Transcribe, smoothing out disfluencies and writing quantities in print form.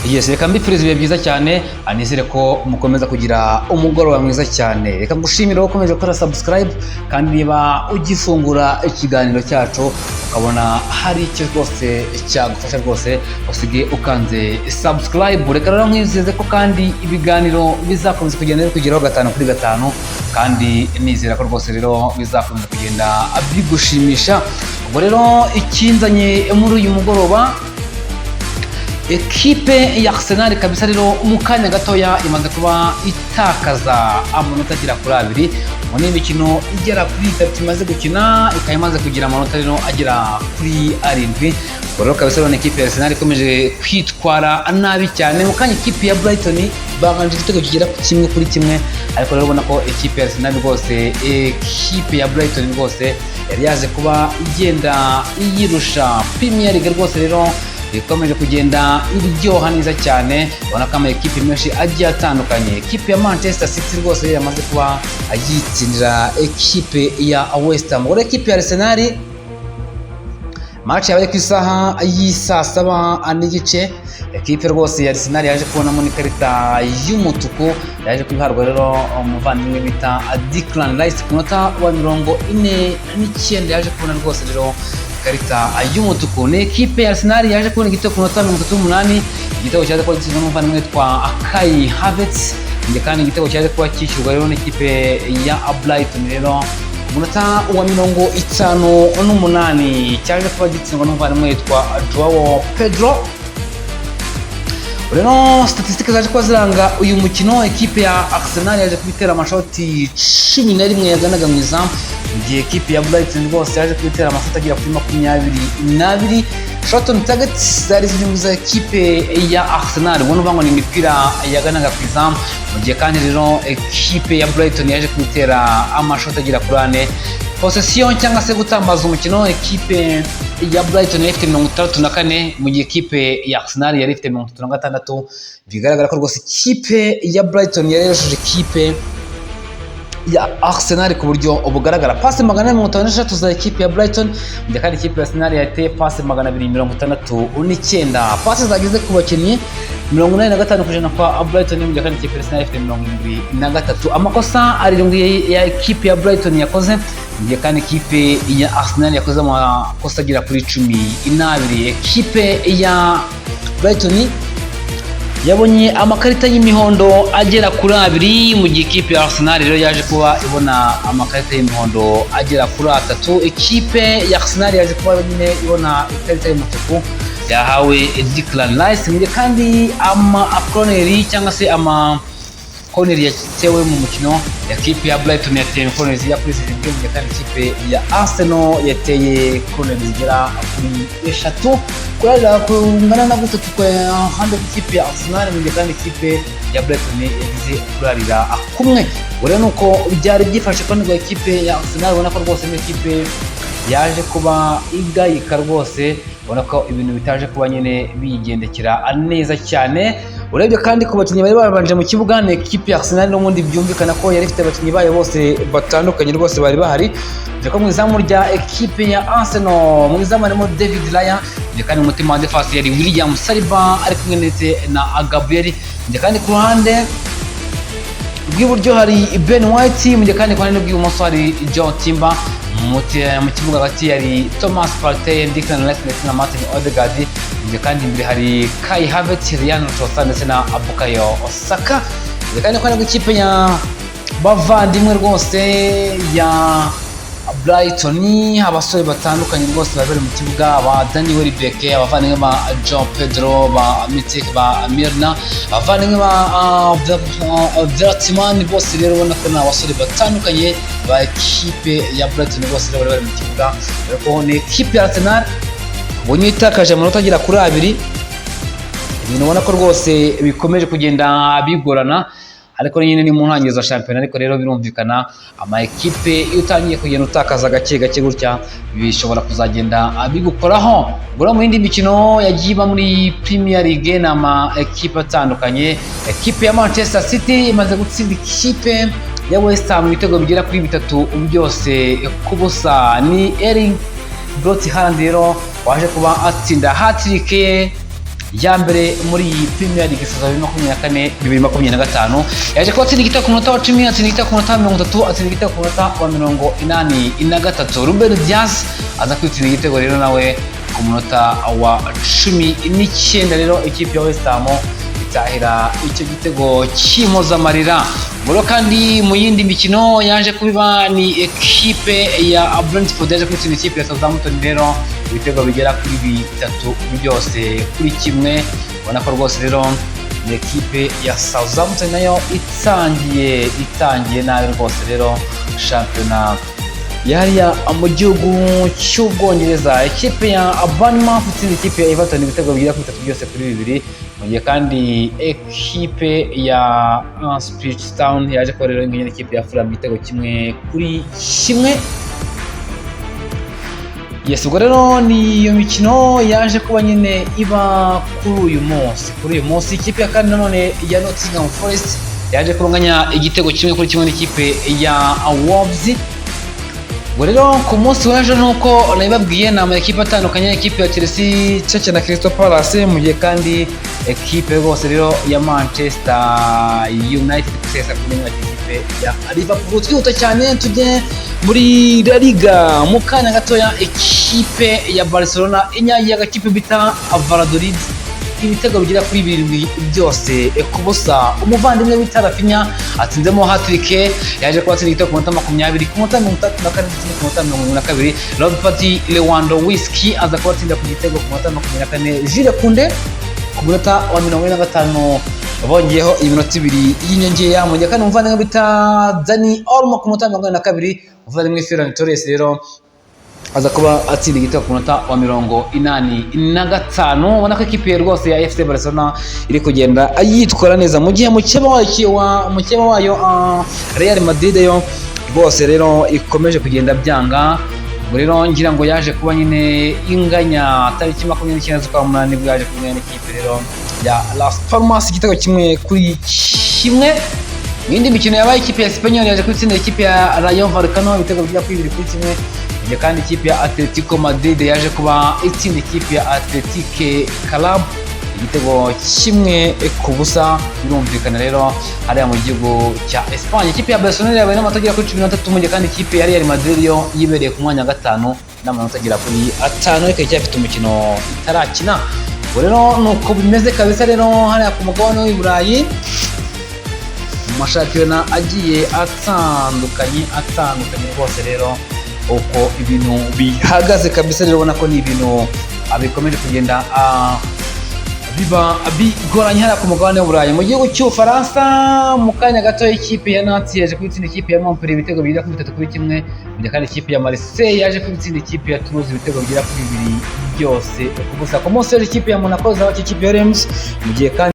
Yes, reka mbifurize ibihe byiza cyane, anizere ko mukomeza kugira umugoroba mwiza cyane. Reka ngushimire ukomeje gukora subscribe, kandi niba ugifungura ikiganiro cyacu ukabona hari icyo rwose cyagufasha rwose, usige ukanze subscribe. Reka rero nkwizeze ko kandi ibiganiro bizakomeza kugenda kugeraho 5 kuri 5, kandi nizera ko rwose rero bizakomeza kugenda bigushimisha. Ubwo rero ikinzanye muri uyu mugoroba, ekipe ya Arsenal kabisa rero mu kanya gatoya imaze kuba itakaza amanota agera kuri 2 mu mikino igera kuri 3 imaze gukina, ikaba imaze kugira amanota rero agera kuri 7. Rero kabisa rero ekipe ya Arsenal ikomeje kwitwara nabi cyane. Mu kanya ekipe ya Brighton baganje igitego kigera kimwe kuri kimwe, ariko rero ubona ko ekipe ya Arsenal rwose, ekipe ya Brighton rwose yari yaje kuba igenda iyirusha Premier League rwose rero ikomeje kugenda iryoha neza cyane. Ubona ko amakipe menshi agiye atandukanye. Ekipe ya Manchester City rwose yamaze kuba ayitsindira ekipe ya West Ham. Gore ekipe ya Arsenal match yabaye ku isaha y'isa 7:30. Ekipe rwose ya Arsenal yaje kubonamo n'ikarita y'umutuku, yaje kwiharwa rero umuvandimwe bita Declan Rice ku munota wa 49 yaje kubona rwose rero karita y'umutuku. Ni ekipe ya Arsenal yaje kubona igitego ku munota 38, igitego cyaje kuba gitsinzwe n'umuvandimwe witwa Kai Havertz, kandi igitego cyaje kuba cyishyurwa rero n'ikipe ya Brighton rero ku munota wa 58 cyaje kuba gitsindwa n'umuvandimwe witwa Joao Pedro. Rero statistique zaje kuba ziranga uyu mukino, ekipe ya Arsenal yaje kubitera amashoti 11 yaganaga mu izamu, igihe ekipe ya Brighton rwose yaje kubitera amashoti agera kuri 22 shot on target zari ziri za ekipe ya Arsenal. Ubona uvango ni imipira yaganaga ku izamu, mu gihe kandi rero ekipe ya Brighton yaje kubitera amashoti agera kuri 4. Possession cyangwa se gutambaza umukino, ekipe ya Brighton ifite 64, mu gihe ekipe ya Arsenal yari ifite 36. Bigaragara ko rwose ekipe ya Brighton yaresheje ekipe ya Arsenal ku buryo bugaragara. Pasi 456 za ekipe ya Brighton, kandi ekipe ya Arsenal yateye pasi 269. Pasi zagize ku bakinnyi 85% kwa Brighton, kandi ekipe ya Arsenal ifite 73. Amakosa 7 ya ekipe ya Brighton yakoze, kandi ekipe ya Arsenal yakoze amakosa agera kuri 12. Ekipe ya Brighton yabonye amakarita y'imihondo agera kuri 2, mu gihe ekipe ya Arsenal rero yaje kuba ibona amakarita y'imihondo agera kuri 3. Ekipe ya Arsenal yaje kuba nyine ibona ikarita y'umutuku yahawe Declan Rice, kandi corner cyangwa se corner yatewe mu mukino, ekipe ya Brighton yateye corner ya kuri 7, kandi ekipe ya Arsenal yateye corner zigera kuri 3. Kurarira kungana na gutatu kwa hande ekipe ya Arsenal, kandi ekipe ya Brighton yagize kurarira kumwe. Ure nuko byari byifashe kandi ngo ekipe ya Arsenal ubona ko rwose ni ekipe yaje kuba igayika rwose, ubona ko ibintu bitaje kuba nyine bigendekera neza cyane. Urebye kandi ku bakinnyi bari babanje mu kibuga, ni ekipe ya Arsenal n'ubundi byumvikana ko yari ifite abakinnyi bayo bose batandukanye rwose bari bahari. Ko mu izamu rya ekipe ya Arsenal, mu izamu harimo David Raya, kandi umutima wa defense yari William Saliba ari kumwe ndetse na Gabriel, kandi ku ruhande rw'iburyo hari Ben White, kandi ku ruhande rw'ibumoso hari Joe Timber. Mu kibuga hagati yari Thomas Partey, Declan Rice ndetse na Martin Odegaard, kandi imbere hari Kai Havertz, Ryan Trossard ndetse na Bukayo Saka. Kandi ku ruhande rw'ikipe ya bavandimwe rwose ya Brighton, abasore batandukanye rwose bari mu kibuga, ba Danny Welbeck, abavandimwe ba Joao Pedro, ba Mitek, ba Mirna, abavandimwe ba Vertman, bose rero ubona ko ni abasore batandukanye ba ekipe ya Brighton bose rero bari mu kibuga. Ariko ni ekipe ya Arsenal ubonye itakaje amanota agera kuri 2, ibintu ubona ko rwose bikomeje kugenda bigorana, ariko nyine ni mu ntangiriro za shampiyona. Ariko rero birumvikana ama ekipe iyo utangiye kugenda utakaza gake gake gutya bishobora kuzagenda bigukoraho. Ubwo mu yindi mikino yagiye iba muri Premier League n'ama ekipe atandukanye, ekipe ya Manchester City imaze gutsinda ikipe ya West Ham ibitego bigera kuri 3 byose ku busa. Ni Erling Brot Haaland rero waje kuba atsinda hat-trick ya mbere muri iyi Premier League season 2024-2025 yaje kuba atsinda igitego ku munota wa 10, atsinda igitego ku munota wa 30, atsinda igitego ku munota wa 83. Ruben Dias aza kwitsinda igitego rero nawe ku munota wa 19 rero ikipe ya West Ham itahira icyo gitego cy'impozamarira. Ngoro kandi mu yindi mikino yaje kubiba ni ekipe ya Brentford yaje kwitsinda ikipe ya Southampton rero ibitego bigera kuri 3 byose kuri kimwe. Ubona ko rwose rero ni ekipe ya Southampton nayo itangiye nabi rwose rero shampiyona yariya mu gihugu cy'Ubwongereza. Ekipe ya Bournemouth itsinda ikipe ya Everton ibitego bigera kuri 3 byose kuri 2, mu gihe kandi ekipe ya Ipswich Town yaje kuba rero inganya n'ikipe ya Fulham igitego 1-1. Yes, ubwo rero ni iyo mikino yaje kuba nyine iba kuri uyu munsi. Ikipe ya kandi nanone ya Nottingham Forest yaje kurunganya igitego 1-1 n'ikipe ya Wolves. Ubwo rero ku munsi w'ejo nuko nabibabwiye ni amakipe atandukanye, ekipe ya Chelsea cece na Crystal Palace, mu gihe kandi ekipe rwose rero ya Manchester United kusesa kumenya ekipe ya Liverpool. Twihuta cyane tujye muri La Liga mu kanya gatoya. Ekipe ya Barcelona inyagiye agakipe bita Valladolid ibitego bigera kuri 7 byose ku busa. Umuvandimwe bita Rafinha atsinzemo hat-trick, yaje kuba atsinda igitego ku munota 20, ku munota 34 ku munota 42. Robert Lewandowski aza kuba atsinda ku gitego ku munota 24. Jules Koundé ku munota wa 45 bongeyeho iminota 2 y'inyongera, mu gihe kandi umuvandimwe bita Dani Olmo ku munota 42. Umuvandimwe Ferran Torres rero aza kuba atsinda igitego ku munota wa 85. Ubona ko ikipe rwose ya FC Barcelona iri kugenda yitwara neza, mu gihe mukeba wayo Real Madrid yo rwose rero ikomeje kugenda byanga. Ubwo rero ngira ngo yaje kuba nyine inganya tariki 29 z'ukwa munani bwo yaje kumenya n'ikipe rero ya Las Palmas igitego 1-1. Mu yindi mikino yabaye ikipe ya Espanyol yaje kwitsinda ikipe ya Rayo Vallecano ibitego bigera kuri 2-1. Mu gihe kandi ikipe ya Atletico Madrid yaje kuba itsinda ikipe ya Athletic Club igitego 1-0. Birumvikana rero hariya mu gihugu cya Espagne. Ikipe ya Barcelona yabaye n'amanota agera kuri 13, mu gihe kandi ikipe ya Real Madrid yo yibereye ku mwanya wa 5 n'amanota agera kuri 5, ariko icyafite umukino itarakina. Ubwo rero nuko bimeze kabisa rero hariya ku mugabane w'i Burayi mu mashampiyona agiye atandukanye rwose rero uko ibintu bihagaze kabisa. Rero ubona ko ni ibintu bikomeje kugenda biba bigoranye hariya ku mugabane w'Uburayi. Mu gihugu cy'Ubufaransa mu kanya gato ikipe ya Nantes yaje kwitsinda ikipe ya Montpellier ibitego bigera kuri 3-1, mu gihe kandi ikipe ya Marseille yaje kwitsinda ikipe ya Toulouse ibitego bigera kuri 2 byose ku busa. Ku munsi w'ejo ikipe ya Monaco zabaye ikipe ya Reims, mu gihe kandi